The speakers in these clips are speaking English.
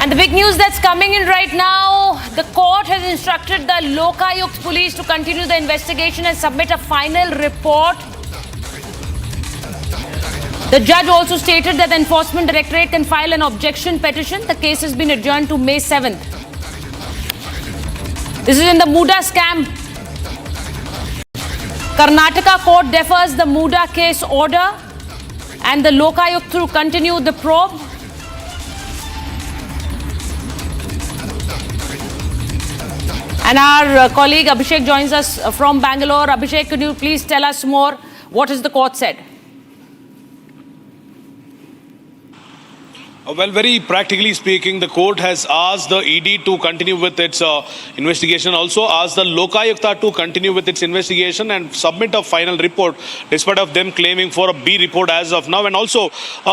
And the big news that's coming in right now, the court has instructed the Lokayukt police to continue the investigation and submit a final report. The judge also stated that the Enforcement Directorate can file an objection petition. The case has been adjourned to May 7th. This is in the Muda scam. Karnataka court defers the Muda case order and the Lokayukt to continue the probe. And our colleague Abhishek joins us from Bangalore. Abhishek, could you please tell us more? What has the court said? Well, very practically speaking, the court has asked the ED to continue with its investigation, also asked the Lokayukta to continue with its investigation and submit a final report, despite of them claiming for a B report as of now. And also,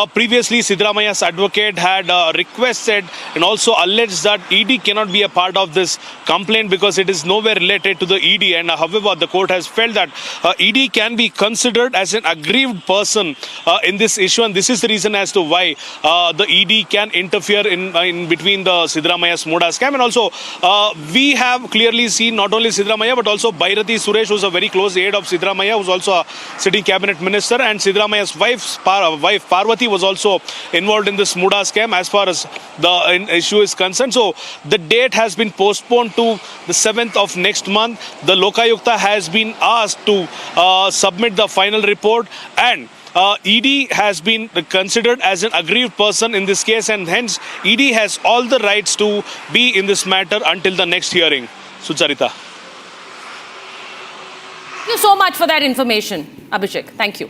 previously, Siddaramaia's advocate had requested and also alleged that ED cannot be a part of this complaint because it is nowhere related to the ED. And however, the court has felt that ED can be considered as an aggrieved person in this issue. And this is the reason as to why the ED can interfere in between the Siddaramaia's Muda scam. And also, we have clearly seen not only Siddaramaia but also Bhairathi Suresh, who's a very close aide of Siddaramaia, who's also a sitting cabinet minister, and Siddaramaia's wife Parvati was also involved in this Muda scam as far as the issue is concerned. So the date has been postponed to the 7th of next month. The Lokayukta has been asked to submit the final report, and ED has been considered as an aggrieved person in this case, and hence ED has all the rights to be in this matter until the next hearing. Sucharita. Thank you so much for that information, Abhishek. Thank you.